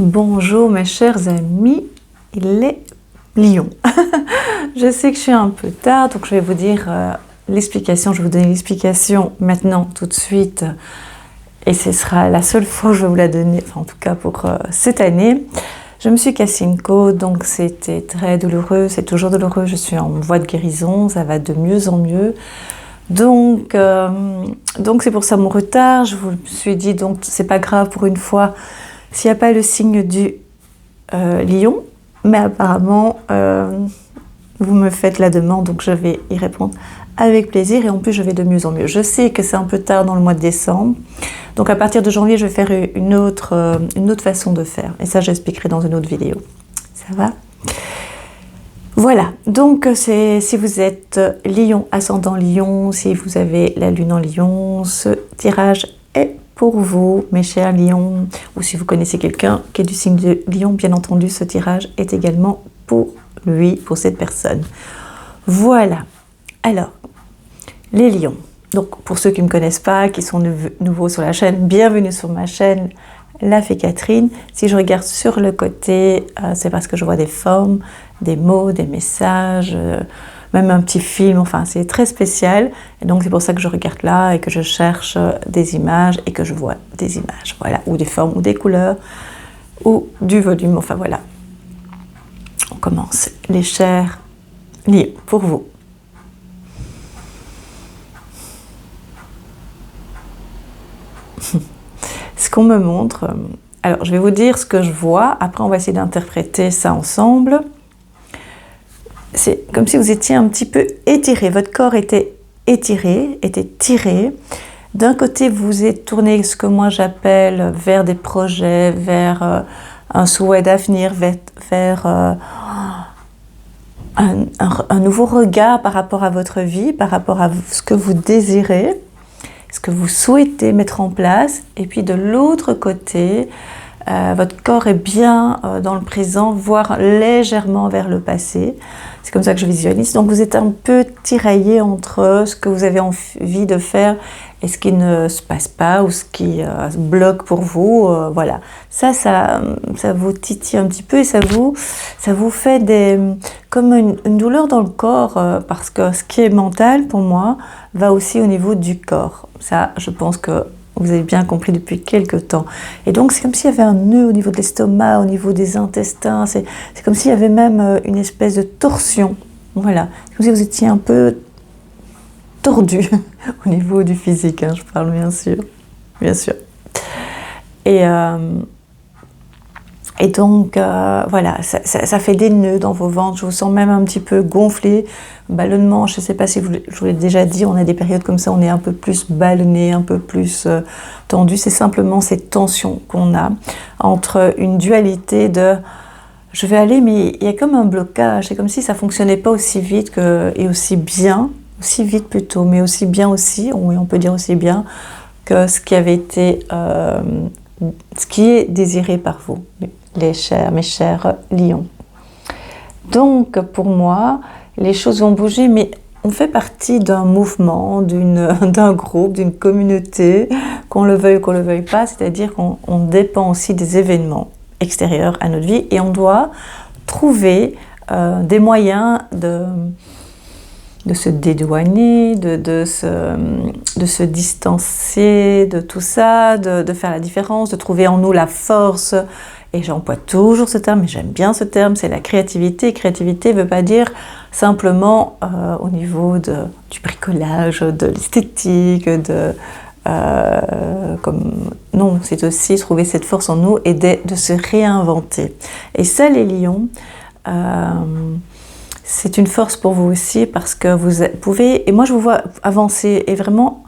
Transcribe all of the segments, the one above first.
Bonjour mes chers amis, il est Lion. Je sais que je suis un peu tard, donc je vais vous dire l'explication, je vais vous donner l'explication maintenant, tout de suite. Et ce sera la seule fois que je vais vous la donner, enfin en tout cas pour cette année. Je me suis cassé une côte, donc c'était très douloureux, c'est toujours douloureux, je suis en voie de guérison, ça va de mieux en mieux. Donc c'est pour ça mon retard, je vous suis dit, donc c'est pas grave pour une fois s'il n'y a pas le signe du lion, mais apparemment vous me faites la demande, donc je vais y répondre avec plaisir et en plus je vais de mieux en mieux. Je sais que c'est un peu tard dans le mois de décembre, donc à partir de janvier je vais faire une autre façon de faire et ça j'expliquerai dans une autre vidéo. Ça va ? Voilà, donc si vous êtes Lion, ascendant Lion, si vous avez la lune en Lion, ce tirage est pour vous, mes chers lions, ou si vous connaissez quelqu'un qui est du signe de Lion, bien entendu, ce tirage est également pour lui, pour cette personne. Voilà. Alors, les lions. Donc, pour ceux qui ne me connaissent pas, qui sont nouveaux sur la chaîne, bienvenue sur ma chaîne, La Fée Catherine. Si je regarde sur le côté, c'est parce que je vois des formes, des mots, des messages, même un petit film, enfin c'est très spécial. Et donc c'est pour ça que je regarde là et que je cherche des images et que je vois des images, voilà, ou des formes, ou des couleurs, ou du volume, enfin voilà. On commence, les chers lions, pour vous. Ce qu'on me montre, alors je vais vous dire ce que je vois, après on va essayer d'interpréter ça ensemble. C'est comme si vous étiez un petit peu étiré, votre corps était étiré, était tiré. D'un côté, vous êtes tourné, ce que moi j'appelle, vers des projets, vers un souhait d'avenir, vers un nouveau regard par rapport à votre vie, par rapport à ce que vous désirez, ce que vous souhaitez mettre en place. Et puis de l'autre côté, votre corps est bien dans le présent, voire légèrement vers le passé. C'est comme ça que je visualise. Donc vous êtes un peu tiraillé entre ce que vous avez envie de faire et ce qui ne se passe pas ou ce qui bloque pour vous. Voilà. Ça vous titille un petit peu et ça vous fait comme une douleur dans le corps parce que ce qui est mental pour moi va aussi au niveau du corps. Ça, je pense que vous avez bien compris depuis quelques temps. Et donc, c'est comme s'il y avait un nœud au niveau de l'estomac, au niveau des intestins. C'est comme s'il y avait même une espèce de torsion. Voilà. C'est comme si vous étiez un peu tordu au niveau du physique, hein, je parle bien sûr. Bien sûr. Et donc, voilà, ça fait des nœuds dans vos ventres. Je vous sens même un petit peu gonflé, ballonnement. Je ne sais pas si je vous l'ai déjà dit, on a des périodes comme ça, on est un peu plus ballonné, un peu plus tendu. C'est simplement cette tension qu'on a entre une dualité de « je vais aller », mais il y a comme un blocage. C'est comme si ça ne fonctionnait pas aussi vite et aussi bien, aussi vite plutôt, mais aussi bien aussi, oui, on peut dire aussi bien, que ce qui avait été, ce qui est désiré par vous. Mes chers lions. Donc, pour moi, les choses vont bouger, mais on fait partie d'un mouvement, d'un groupe, d'une communauté, qu'on le veuille ou qu'on ne le veuille pas, c'est-à-dire qu'on dépend aussi des événements extérieurs à notre vie et on doit trouver des moyens de se dédouaner, de se distancer de tout ça, de faire la différence, de trouver en nous la force. Et j'emploie toujours ce terme, mais j'aime bien ce terme, c'est la créativité. Créativité ne veut pas dire simplement au niveau du bricolage, de l'esthétique, non, c'est aussi trouver cette force en nous et de se réinventer. Et ça, les lions, c'est une force pour vous aussi parce que vous pouvez, et moi je vous vois avancer et vraiment,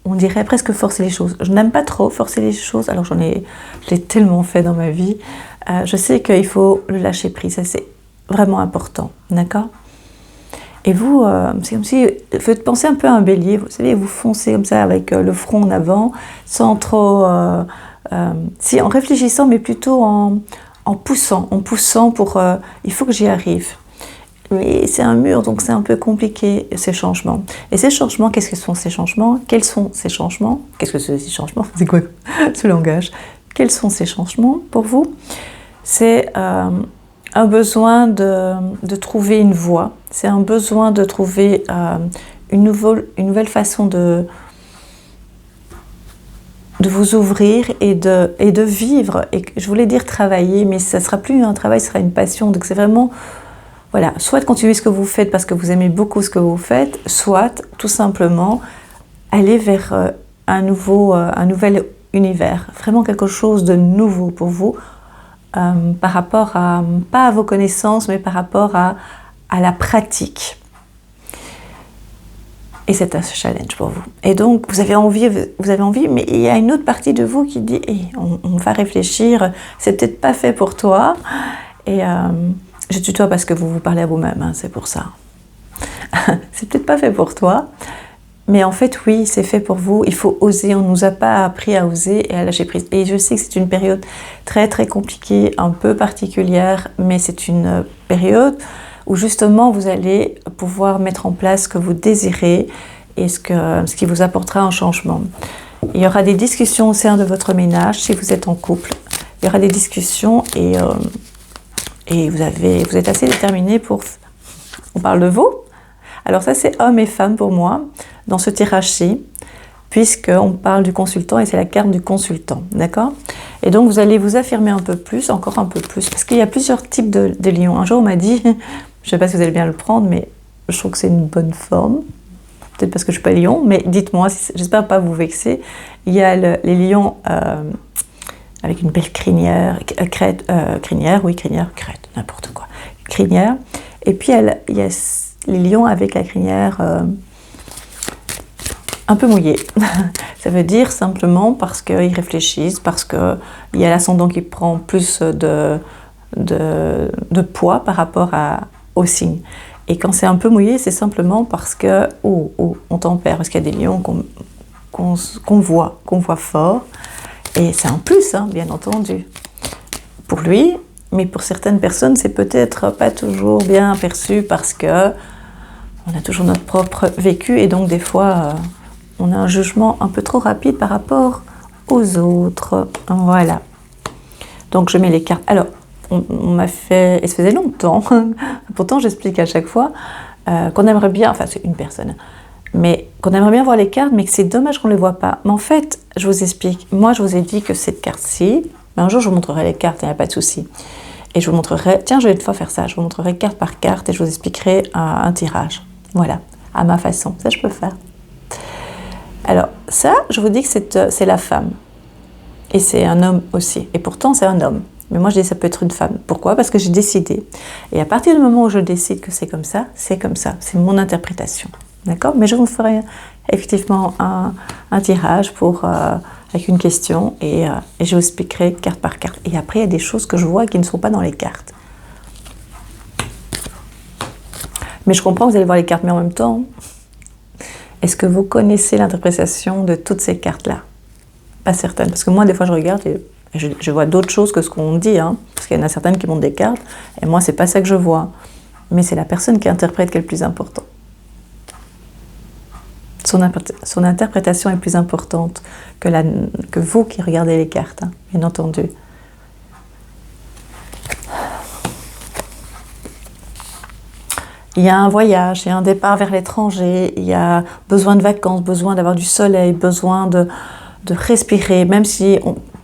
on dirait presque forcer les choses. Je n'aime pas trop forcer les choses, alors je l'ai tellement fait dans ma vie. Je sais qu'il faut le lâcher prise, ça c'est vraiment important, d'accord ? Et vous, c'est comme si, faites penser un peu à un bélier, vous savez, vous foncez comme ça avec le front en avant, sans trop, en réfléchissant, mais plutôt en poussant pour, il faut que j'y arrive. Mais c'est un mur, donc c'est un peu compliqué, ces changements. Et ces changements, qu'est-ce que sont ces changements ? Quels sont ces changements ? Qu'est-ce que c'est ces changements ? C'est quoi ce langage ? Quels sont ces changements pour vous? C'est un besoin de trouver une voie, c'est un besoin de trouver une nouvelle façon de vous ouvrir et de vivre. Et je voulais dire travailler, mais ça ne sera plus un travail, ce sera une passion. Donc c'est vraiment, voilà, soit continuer ce que vous faites parce que vous aimez beaucoup ce que vous faites, soit tout simplement aller vers un nouvel univers, vraiment quelque chose de nouveau pour vous, par rapport pas à vos connaissances, mais par rapport à la pratique. Et c'est un challenge pour vous. Et donc, vous avez envie, mais il y a une autre partie de vous qui dit hey, on va réfléchir, c'est peut-être pas fait pour toi. Et je tutoie parce que vous parlez à vous-même, hein, c'est pour ça. C'est peut-être pas fait pour toi, mais en fait, oui, c'est fait pour vous. Il faut oser. On ne nous a pas appris à oser et à lâcher prise. Et je sais que c'est une période très, très compliquée, un peu particulière, mais c'est une période où justement vous allez pouvoir mettre en place ce que vous désirez et ce qui vous apportera un changement. Il y aura des discussions au sein de votre ménage si vous êtes en couple. Il y aura des discussions et vous êtes assez déterminé pour... On parle de vous. Alors ça c'est hommes et femmes pour moi dans ce tirage-ci, puisqu'on parle du consultant et c'est la carte du consultant, d'accord? Et donc vous allez vous affirmer un peu plus, encore un peu plus, parce qu'il y a plusieurs types de lions. Un jour on m'a dit, je ne sais pas si vous allez bien le prendre, mais je trouve que c'est une bonne forme, peut-être parce que je ne suis pas lion, mais dites-moi, j'espère pas vous vexer. Il y a les lions avec une belle crinière, crête, n'importe quoi, crinière, et puis il y a les lions avec la crinière un peu mouillée. Ça veut dire simplement parce qu'ils réfléchissent, parce qu'il y a l'ascendant qui prend plus de poids par rapport au signe. Et quand c'est un peu mouillé, c'est simplement parce que on tempère, parce qu'il y a des lions qu'on voit fort. Et c'est un plus, hein, bien entendu, pour lui. Mais pour certaines personnes, c'est peut-être pas toujours bien perçu parce que on a toujours notre propre vécu et donc des fois, on a un jugement un peu trop rapide par rapport aux autres. Voilà. Donc je mets les cartes. Alors, on m'a fait, et ça faisait longtemps, pourtant j'explique à chaque fois, qu'on aimerait bien, enfin c'est une personne, mais qu'on aimerait bien voir les cartes, mais que c'est dommage qu'on ne les voit pas. Mais en fait, je vous explique. Moi, je vous ai dit que cette carte-ci, un jour je vous montrerai les cartes, il n'y a pas de souci. Et je vous montrerai, tiens, je vais une fois faire ça, je vous montrerai carte par carte et je vous expliquerai un tirage. Voilà, à ma façon. Ça, je peux faire. Alors, ça, je vous dis que c'est la femme. Et c'est un homme aussi. Et pourtant, c'est un homme. Mais moi, je dis que ça peut être une femme. Pourquoi? Parce que j'ai décidé. Et à partir du moment où je décide que c'est comme ça, c'est comme ça. C'est mon interprétation. D'accord? Mais je vous ferai effectivement un tirage avec une question et je vous expliquerai carte par carte. Et après, il y a des choses que je vois qui ne sont pas dans les cartes. Mais je comprends que vous allez voir les cartes, mais en même temps, est-ce que vous connaissez l'interprétation de toutes ces cartes-là? Pas certaine, parce que moi, des fois, je regarde et je vois d'autres choses que ce qu'on dit, hein, parce qu'il y en a certaines qui montrent des cartes, et moi, c'est pas ça que je vois. Mais c'est la personne qui interprète qui est le plus important. Son interprétation est plus importante que vous qui regardez les cartes, hein, bien entendu. Il y a un voyage, il y a un départ vers l'étranger, il y a besoin de vacances, besoin d'avoir du soleil, besoin de respirer, même si,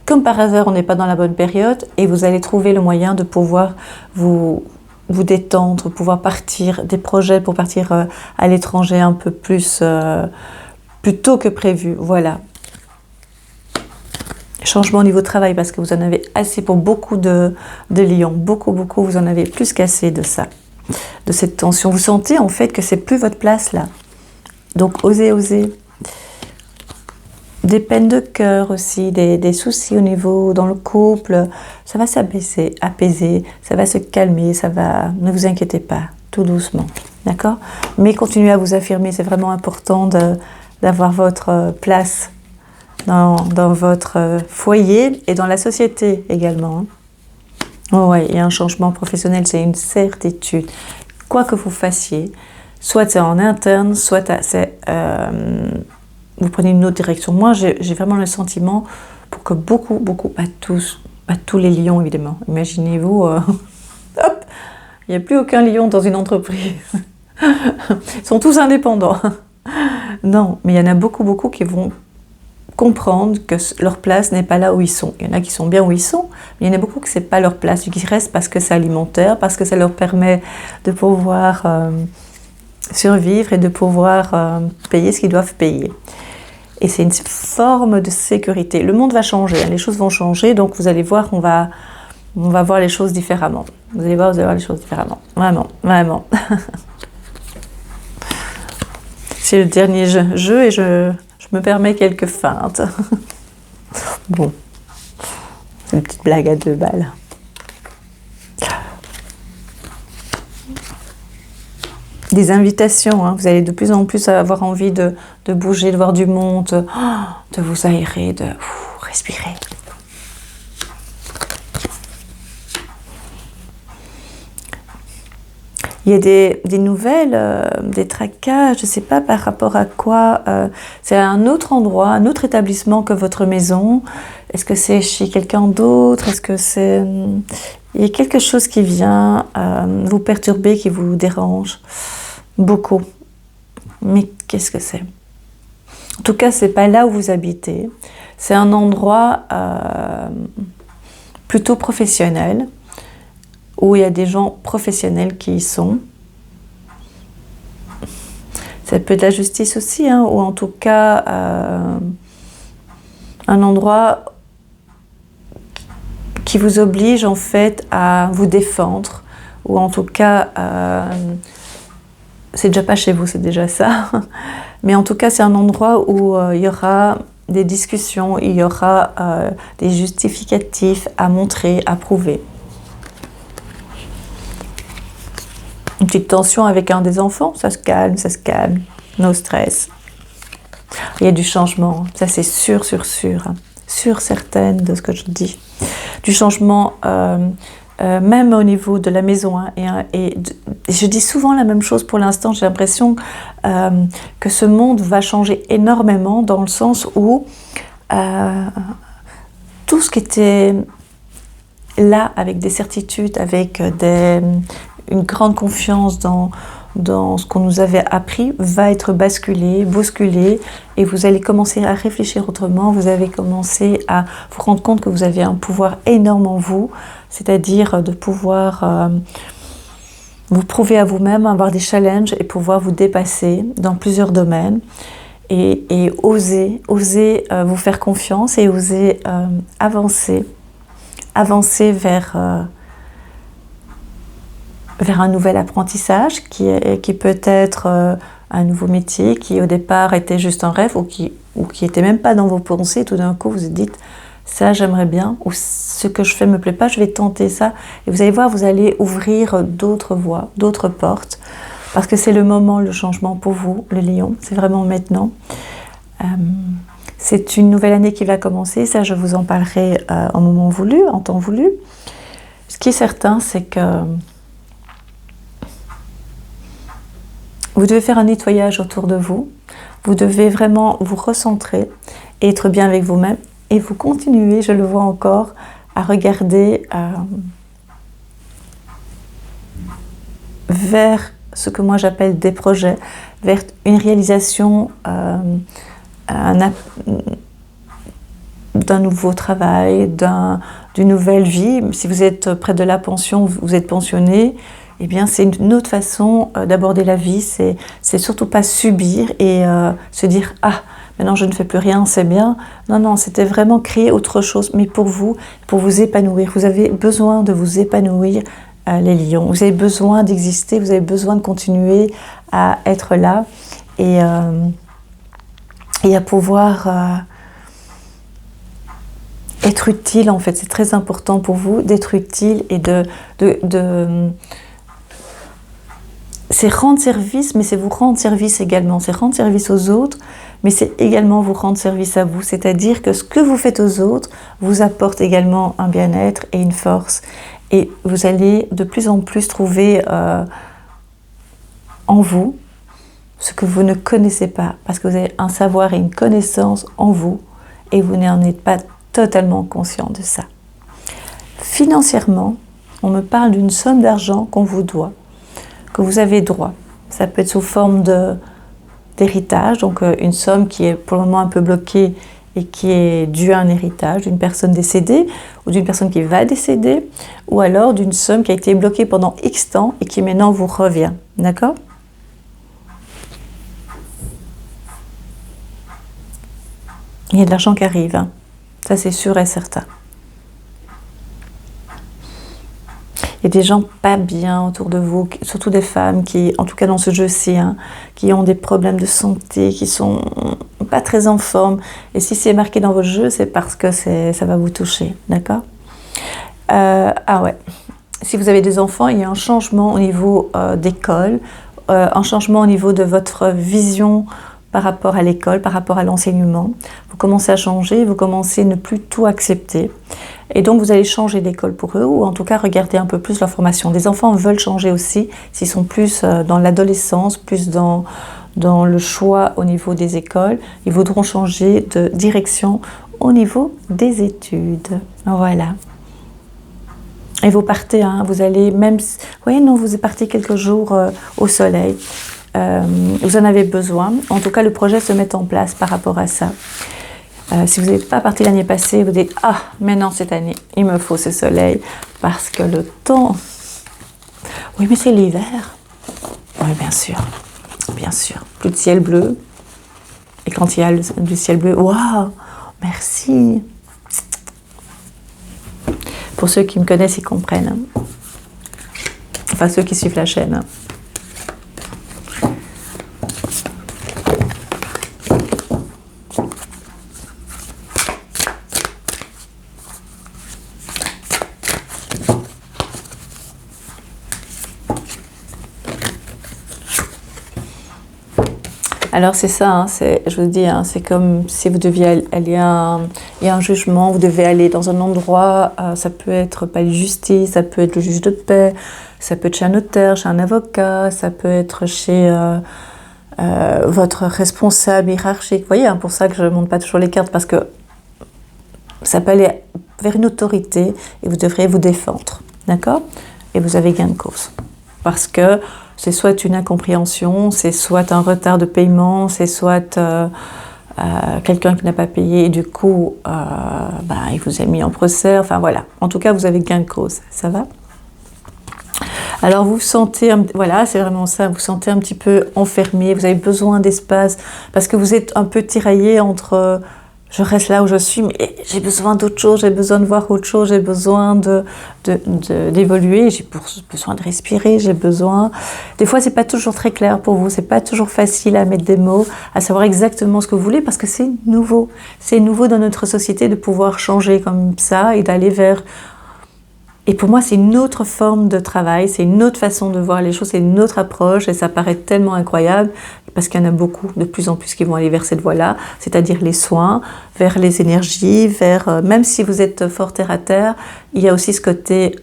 comme par hasard, on n'est pas dans la bonne période, et vous allez trouver le moyen de pouvoir vous détendre, pouvoir partir, des projets pour partir à l'étranger un peu plus tôt que prévu, voilà. Changement au niveau de travail, parce que vous en avez assez pour beaucoup de lions, beaucoup, vous en avez plus qu'assez de ça, de cette tension. Vous sentez en fait que c'est plus votre place là. Donc osez. Des peines de cœur aussi, des soucis au niveau dans le couple, ça va s'abaisser, apaiser, ça va se calmer, ne vous inquiétez pas, tout doucement, d'accord? Mais continuez à vous affirmer, c'est vraiment important d'avoir votre place dans votre foyer et dans la société également. Oh ouais, il y a un changement professionnel, c'est une certitude. Quoi que vous fassiez, soit c'est en interne, soit c'est... vous prenez une autre direction. Moi, j'ai vraiment le sentiment pour que beaucoup, pas tous les lions évidemment, imaginez-vous, hop, il n'y a plus aucun lion dans une entreprise, ils sont tous indépendants. Non, mais il y en a beaucoup qui vont comprendre que leur place n'est pas là où ils sont. Il y en a qui sont bien où ils sont, mais il y en a beaucoup que c'est pas leur place, qui restent parce que c'est alimentaire, parce que ça leur permet de pouvoir survivre et de pouvoir payer ce qu'ils doivent payer. Et c'est une forme de sécurité. Le monde va changer, les choses vont changer, donc vous allez voir, on va voir les choses différemment. Vous allez voir les choses différemment. Vraiment, vraiment. C'est le dernier jeu et je me permets quelques feintes. Bon, c'est une petite blague à 2 balles. Des invitations, hein. Vous allez de plus en plus avoir envie de bouger, de voir du monde, de vous aérer, de respirer. Il y a des nouvelles, des tracas, je ne sais pas par rapport à quoi. C'est un autre endroit, un autre établissement que votre maison. Est-ce que c'est chez quelqu'un d'autre? Est-ce que c'est... Il y a quelque chose qui vient vous perturber, qui vous dérange beaucoup. Mais qu'est-ce que c'est? En tout cas, ce n'est pas là où vous habitez. C'est un endroit plutôt professionnel, où il y a des gens professionnels qui y sont. Ça peut être la justice aussi, hein, ou en tout cas un endroit qui vous oblige en fait à vous défendre, ou en tout cas, c'est déjà pas chez vous, c'est déjà ça, mais en tout cas c'est un endroit où il y aura des discussions, il y aura des justificatifs à montrer, à prouver. Une petite tension avec un des enfants, ça se calme, no stress. Il y a du changement, ça c'est sûr, sûre certaine de ce que je dis. Du changement, même au niveau de la maison. Hein, et je dis souvent la même chose pour l'instant, j'ai l'impression que ce monde va changer énormément dans le sens où tout ce qui était là avec des certitudes, avec une grande confiance dans ce qu'on nous avait appris, va être basculé, bousculé, et vous allez commencer à réfléchir autrement, vous allez commencer à vous rendre compte que vous avez un pouvoir énorme en vous, c'est-à-dire de pouvoir vous prouver à vous-même, avoir des challenges et pouvoir vous dépasser dans plusieurs domaines, et oser vous faire confiance et oser avancer vers un nouvel apprentissage qui peut être un nouveau métier qui au départ était juste un rêve ou qui était même pas dans vos pensées. Tout d'un coup vous vous dites ça j'aimerais bien, ou ce que je fais me plaît pas, je vais tenter ça, et vous allez voir, vous allez ouvrir d'autres voies, d'autres portes, parce que c'est le moment, le changement pour vous, le lion, c'est vraiment maintenant. C'est une nouvelle année qui va commencer, ça je vous en parlerai en moment voulu, en temps voulu. Ce qui est certain, c'est que vous devez faire un nettoyage autour de vous, vous devez vraiment vous recentrer et être bien avec vous-même, et vous continuez, je le vois encore, à regarder vers ce que moi j'appelle des projets, vers une réalisation d'un nouveau travail, d'une nouvelle vie. Si vous êtes près de la pension, vous êtes pensionné, eh bien c'est une autre façon d'aborder la vie, c'est surtout pas subir et se dire « Ah, maintenant je ne fais plus rien, c'est bien ». Non, c'était vraiment créer autre chose, mais pour vous épanouir. Vous avez besoin de vous épanouir, les lions. Vous avez besoin d'exister, vous avez besoin de continuer à être là et à pouvoir être utile, en fait. C'est très important pour vous d'être utile et c'est rendre service, mais c'est vous rendre service également. C'est rendre service aux autres, mais c'est également vous rendre service à vous. C'est-à-dire que ce que vous faites aux autres vous apporte également un bien-être et une force. Et vous allez de plus en plus trouver en vous ce que vous ne connaissez pas, parce que vous avez un savoir et une connaissance en vous, et vous n'en êtes pas totalement conscient de ça. Financièrement, on me parle d'une somme d'argent qu'on vous doit, que vous avez droit. Ça peut être sous forme d'héritage, donc une somme qui est pour le moment un peu bloquée et qui est due à un héritage d'une personne décédée ou d'une personne qui va décéder, ou alors d'une somme qui a été bloquée pendant X temps et qui maintenant vous revient. D'accord ? Il y a de l'argent qui arrive, hein. Ça c'est sûr et certain. Il y a des gens pas bien autour de vous, surtout des femmes qui, en tout cas dans ce jeu-ci, hein, qui ont des problèmes de santé, qui sont pas très en forme. Et si c'est marqué dans votre jeu, c'est parce que ça va vous toucher, d'accord ? Ah ouais. Si vous avez des enfants, il y a un changement au niveau d'école, un changement au niveau de votre vision par rapport à l'école, par rapport à l'enseignement. Vous commencez à changer, vous commencez à ne plus tout accepter. Et donc, vous allez changer d'école pour eux, ou en tout cas, regarder un peu plus leur formation. Les enfants veulent changer aussi, s'ils sont plus dans l'adolescence, plus dans le choix au niveau des écoles. Ils voudront changer de direction au niveau des études. Voilà. Et vous partez, hein, vous allez même... Oui, non, vous partez quelques jours au soleil. Vous en avez besoin. En tout cas, le projet se met en place par rapport à ça. Si vous n'êtes pas parti l'année passée, vous dites « Ah, maintenant cette année, il me faut ce soleil parce que le temps... » Oui, mais c'est l'hiver. Oui, bien sûr. Bien sûr. Plus de ciel bleu. Et quand il y a du ciel bleu, waouh, merci. Pour ceux qui me connaissent, ils comprennent. Enfin, ceux qui suivent la chaîne. Alors c'est ça, hein, je vous dis, hein, c'est comme si vous deviez aller, il y a un jugement, vous devez aller dans un endroit, ça peut être palais de justice, ça peut être le juge de paix, ça peut être chez un notaire, chez un avocat, ça peut être chez votre responsable hiérarchique. Vous voyez, hein, pour ça que je ne montre pas toujours les cartes, parce que ça peut aller vers une autorité et vous devriez vous défendre, d'accord ? Et vous avez gain de cause. Parce que c'est soit une incompréhension, c'est soit un retard de paiement, c'est soit quelqu'un qui n'a pas payé et du coup, il vous a mis en procès. Enfin voilà, en tout cas, vous avez gain de cause. Ça va ? Alors vous vous sentez, voilà, c'est vraiment ça, vous vous sentez un petit peu enfermé, vous avez besoin d'espace parce que vous êtes un peu tiraillé entre... je reste là où je suis, mais j'ai besoin d'autre chose, j'ai besoin de voir autre chose, j'ai besoin d'évoluer, j'ai besoin de respirer, j'ai besoin... Des fois, c'est pas toujours très clair pour vous, c'est pas toujours facile à mettre des mots, à savoir exactement ce que vous voulez, parce que c'est nouveau. C'est nouveau dans notre société de pouvoir changer comme ça et d'aller vers... Et pour moi, c'est une autre forme de travail, c'est une autre façon de voir les choses, c'est une autre approche et ça paraît tellement incroyable parce qu'il y en a beaucoup, de plus en plus, qui vont aller vers cette voie-là, c'est-à-dire les soins, vers les énergies, vers... même si vous êtes fort terre à terre, il y a aussi ce côté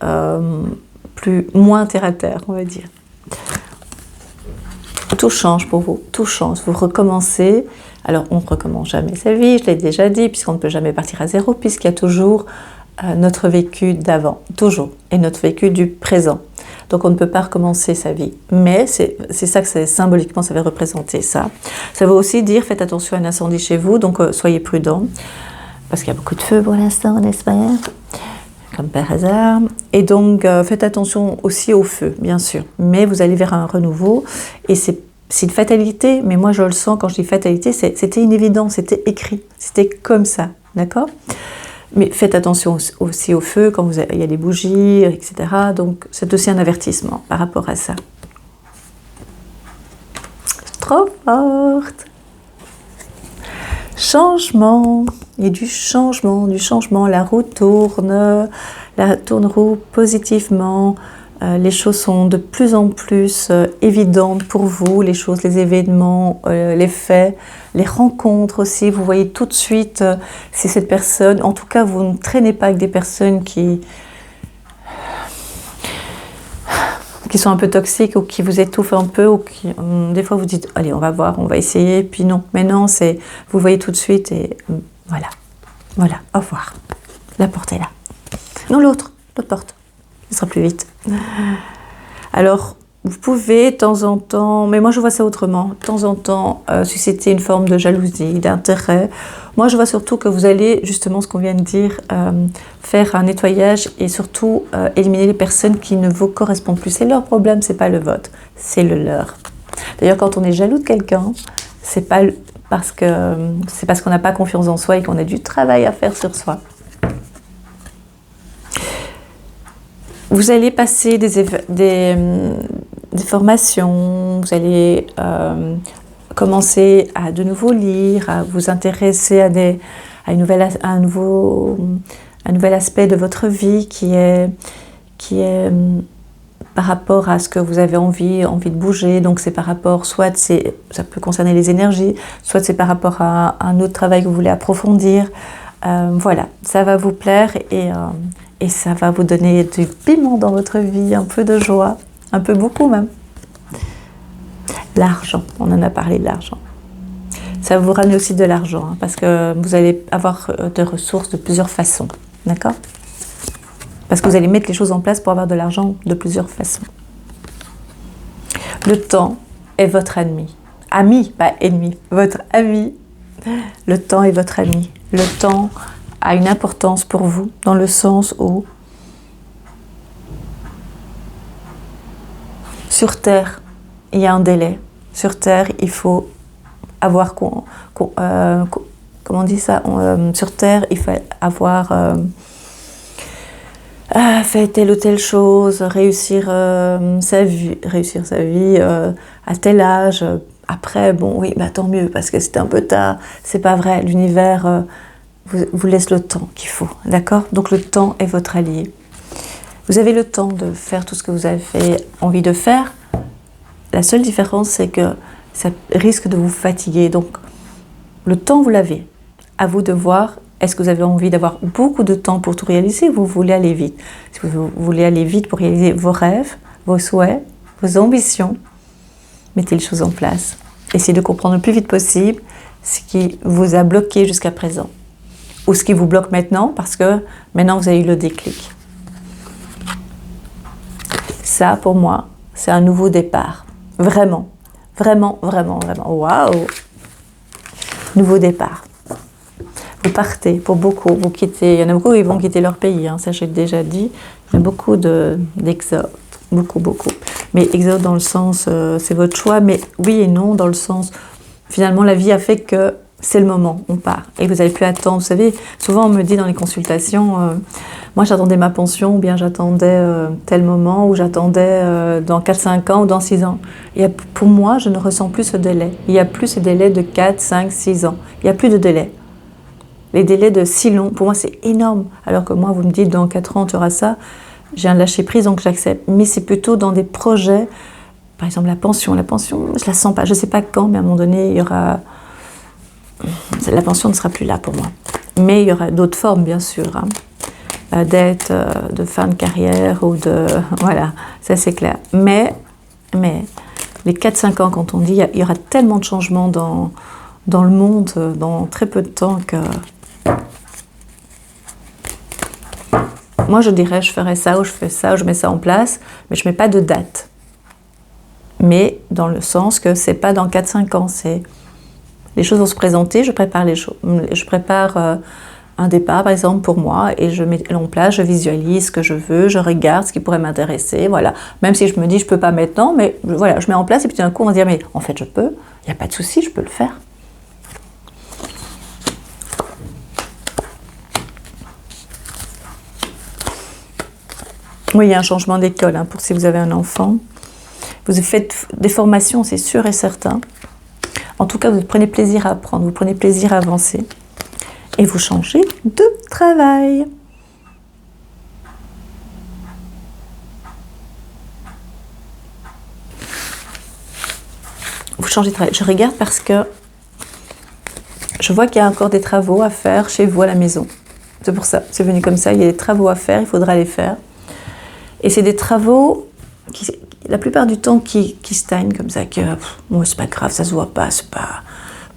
moins terre à terre, on va dire. Tout change pour vous, tout change, vous recommencez. Alors, on ne recommence jamais sa vie, je l'ai déjà dit, puisqu'on ne peut jamais partir à zéro, puisqu'il y a toujours... notre vécu d'avant, toujours, et notre vécu du présent. Donc on ne peut pas recommencer sa vie. Mais c'est ça que symboliquement ça va représenter ça. Ça veut aussi dire faites attention à un incendie chez vous, donc soyez prudents, parce qu'il y a beaucoup de feu pour l'instant, n'est-ce pas ? Comme par hasard. Et donc faites attention aussi au feu, bien sûr. Mais vous allez vers un renouveau, et c'est une fatalité, mais moi je le sens quand je dis fatalité, c'était une évidence, c'était écrit, c'était comme ça, d'accord ? Mais faites attention aussi au feu quand il y a des bougies, etc. Donc, c'est aussi un avertissement par rapport à ça. Trop forte. Changement. Il y a du changement. La roue tourne roue positivement. Les choses sont de plus en plus évidentes pour vous, les choses, les événements, les faits, les rencontres aussi. Vous voyez tout de suite si cette personne, en tout cas, vous ne traînez pas avec des personnes qui sont un peu toxiques ou qui vous étouffent un peu ou qui, des fois, vous dites, allez, on va voir, on va essayer, puis non. Mais non, vous voyez tout de suite et voilà. Voilà, au revoir. La porte est là. Non, l'autre porte. Ce sera plus vite. Alors, vous pouvez de temps en temps, mais moi je vois ça autrement, de temps en temps susciter une forme de jalousie, d'intérêt. Moi je vois surtout que vous allez, justement ce qu'on vient de dire, faire un nettoyage et surtout éliminer les personnes qui ne vous correspondent plus. C'est leur problème, c'est pas le vôtre, c'est le leur. D'ailleurs quand on est jaloux de quelqu'un, c'est parce qu'on n'a pas confiance en soi et qu'on a du travail à faire sur soi. Vous allez passer des formations, vous allez commencer à de nouveau lire, à vous intéresser à un nouveau aspect de votre vie qui est par rapport à ce que vous avez envie de bouger. Donc c'est par rapport, ça peut concerner les énergies, soit c'est par rapport à un autre travail que vous voulez approfondir. Voilà, ça va vous plaire et ça va vous donner du piment dans votre vie, un peu de joie, un peu beaucoup même. L'argent, on en a parlé de l'argent. Ça va vous ramener aussi de l'argent, hein, parce que vous allez avoir des ressources de plusieurs façons, d'accord ? Parce que vous allez mettre les choses en place pour avoir de l'argent de plusieurs façons. Le temps est votre ennemi. Ami, pas ennemi, votre ami. Le temps est votre ami. Le temps a une importance pour vous, dans le sens où sur Terre, il y a un délai. Sur Terre, il faut avoir... comment on dit ça ? Sur Terre, il faut avoir fait telle ou telle chose, réussir sa vie à tel âge. Après, bon, oui, bah, tant mieux, parce que c'était un peu tard. C'est pas vrai, l'univers vous laisse le temps qu'il faut, d'accord ? Donc le temps est votre allié. Vous avez le temps de faire tout ce que vous avez envie de faire. La seule différence, c'est que ça risque de vous fatiguer. Donc, le temps, vous l'avez. À vous de voir, est-ce que vous avez envie d'avoir beaucoup de temps pour tout réaliser ou vous voulez aller vite ? Si vous voulez aller vite pour réaliser vos rêves, vos souhaits, vos ambitions, mettez les choses en place. Essayez de comprendre le plus vite possible ce qui vous a bloqué jusqu'à présent. Ou ce qui vous bloque maintenant, parce que maintenant, vous avez eu le déclic. Ça, pour moi, c'est un nouveau départ. Vraiment, vraiment, vraiment, vraiment. Waouh! Nouveau départ. Vous partez, pour beaucoup, vous quittez. Il y en a beaucoup qui vont quitter leur pays, hein, ça j'ai déjà dit. Il y a beaucoup d'exodes, beaucoup. Mais exode dans le sens, c'est votre choix, mais oui et non, dans le sens, finalement, la vie a fait que c'est le moment, on part. Et vous n'avez plus à attendre. Vous savez, souvent on me dit dans les consultations, moi j'attendais ma pension, ou bien j'attendais tel moment, ou j'attendais dans 4-5 ans, ou dans 6 ans. Pour moi, je ne ressens plus ce délai. Il n'y a plus ce délai de 4, 5, 6 ans. Il n'y a plus de délai. Les délais de si longs, pour moi c'est énorme. Alors que moi, vous me dites dans 4 ans, tu auras ça. J'ai un lâcher prise, donc j'accepte. Mais c'est plutôt dans des projets, par exemple la pension, je la sens pas. Je ne sais pas quand, mais à un moment donné, il y aura... La pension ne sera plus là pour moi. Mais il y aura d'autres formes, bien sûr, hein, d'aide, de fin de carrière ou de... Voilà, ça c'est clair. Mais les 4-5 ans, quand on dit, il y aura tellement de changements dans le monde, dans très peu de temps que... Moi, je dirais, je ferai ça, ou je fais ça, ou je mets ça en place, mais je ne mets pas de date. Mais dans le sens que c'est pas dans 4-5 ans, c'est... Les choses vont se présenter, je prépare les choses. Je prépare un départ, par exemple, pour moi, et je mets en place, je visualise ce que je veux, je regarde ce qui pourrait m'intéresser, voilà. Même si je me dis, je peux pas maintenant, mais voilà, je mets en place, et puis d'un coup, on va dire, mais en fait, je peux, il n'y a pas de souci, je peux le faire. Oui, il y a un changement d'école, hein, pour si vous avez un enfant. Vous faites des formations, c'est sûr et certain. En tout cas, vous prenez plaisir à apprendre, vous prenez plaisir à avancer. Et vous changez de travail. Vous changez de travail. Je regarde parce que je vois qu'il y a encore des travaux à faire chez vous à la maison. C'est pour ça, c'est venu comme ça. Il y a des travaux à faire, il faudra les faire. Et c'est des travaux qui, la plupart du temps, qui stagnent comme ça, que bon, c'est pas grave, ça se voit pas, c'est pas...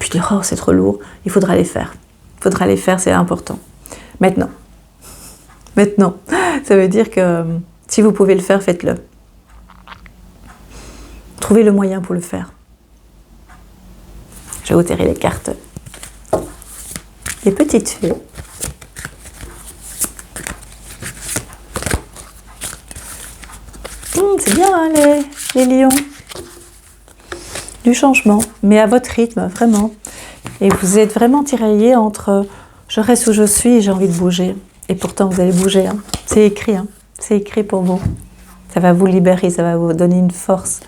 Puis oh, c'est trop lourd, il faudra les faire. Il faudra les faire, c'est important. Maintenant, ça veut dire que si vous pouvez le faire, faites-le. Trouvez le moyen pour le faire. Je vais vous tirer les cartes. Les petites fées. C'est bien, hein, les lions. Du changement, mais à votre rythme, vraiment. Et vous êtes vraiment tiraillés entre je reste où je suis et j'ai envie de bouger. Et pourtant, vous allez bouger. Hein. C'est écrit. Hein. C'est écrit pour vous. Ça va vous libérer, ça va vous donner une force.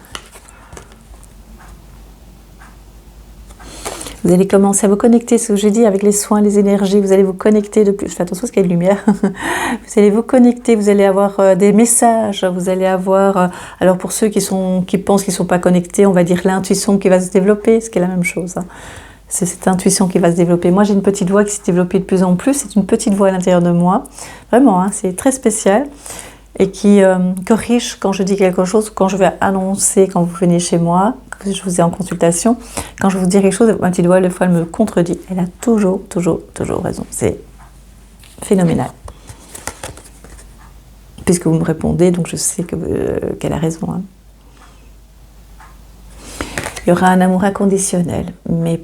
Vous allez commencer à vous connecter, ce que j'ai dit, avec les soins, les énergies. Vous allez vous connecter de plus. Je fais attention parce qu'il y a de lumière. Vous allez vous connecter, vous allez avoir des messages. Vous allez avoir... alors pour ceux qui pensent qu'ils ne sont pas connectés, on va dire l'intuition qui va se développer, ce qui est la même chose. Hein. C'est cette intuition qui va se développer. Moi, j'ai une petite voix qui s'est développée de plus en plus. C'est une petite voix à l'intérieur de moi. Vraiment, hein, c'est très spécial. Et qui corrige quand je dis quelque chose, quand je vais annoncer, quand vous venez chez moi, que je vous ai en consultation, quand je vous dis quelque chose, ma petite voix, des fois, elle me contredit. Elle a toujours raison. C'est phénoménal. Puisque vous me répondez, donc je sais qu'elle a raison. Hein. Il y aura un amour inconditionnel, mais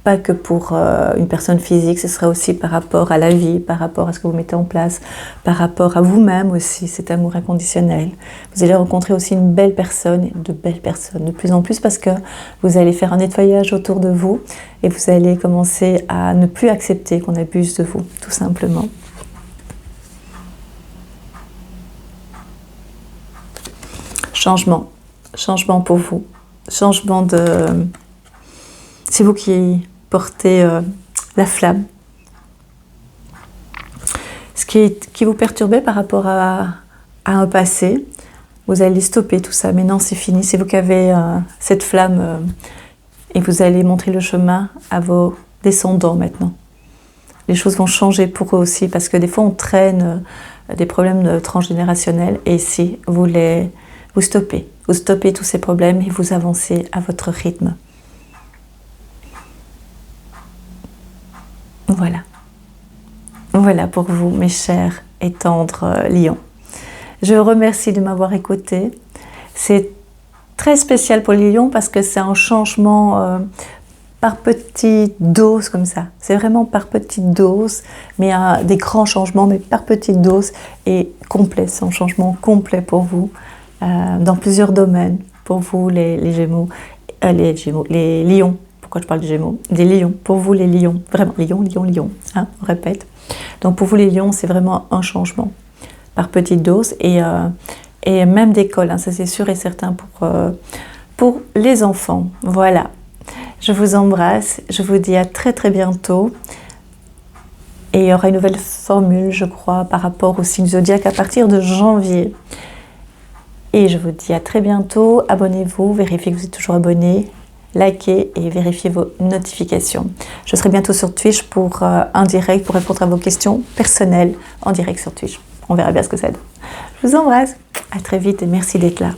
pas que pour une personne physique, ce sera aussi par rapport à la vie, par rapport à ce que vous mettez en place, par rapport à vous-même aussi, cet amour inconditionnel. Vous allez rencontrer aussi une belle personne, de belles personnes, de plus en plus, parce que vous allez faire un nettoyage autour de vous et vous allez commencer à ne plus accepter qu'on abuse de vous, tout simplement. Changement pour vous, changement de... C'est vous qui portez la flamme. Ce qui vous perturbait par rapport à un passé, vous allez stopper tout ça. Maintenant, c'est fini. C'est vous qui avez cette flamme et vous allez montrer le chemin à vos descendants maintenant. Les choses vont changer pour eux aussi parce que des fois, on traîne des problèmes transgénérationnels et ici, vous stoppez. Vous stoppez tous ces problèmes et vous avancez à votre rythme. Voilà pour vous, mes chers et tendres lions. Je vous remercie de m'avoir écouté. C'est très spécial pour les lions parce que c'est un changement par petites doses comme ça. C'est vraiment par petites doses, mais des grands changements, mais par petites doses et complet. C'est un changement complet pour vous dans plusieurs domaines. Pour vous, les Gémeaux, les lions. Pourquoi je parle de Gémeaux? Des lions. Pour vous, les lions. Vraiment, lions. Hein, on répète. Donc, pour vous, les lions, c'est vraiment un changement par petite dose. Et même d'école, hein, ça c'est sûr et certain pour les enfants. Voilà. Je vous embrasse. Je vous dis à très bientôt. Et il y aura une nouvelle formule, je crois, par rapport au signe zodiaque à partir de janvier. Et je vous dis à très bientôt. Abonnez-vous, vérifiez que vous êtes toujours abonné. Likez et vérifiez vos notifications. Je serai bientôt sur Twitch pour un direct pour répondre à vos questions personnelles en direct sur Twitch. On verra bien ce que ça donne. Je vous embrasse. À très vite et merci d'être là.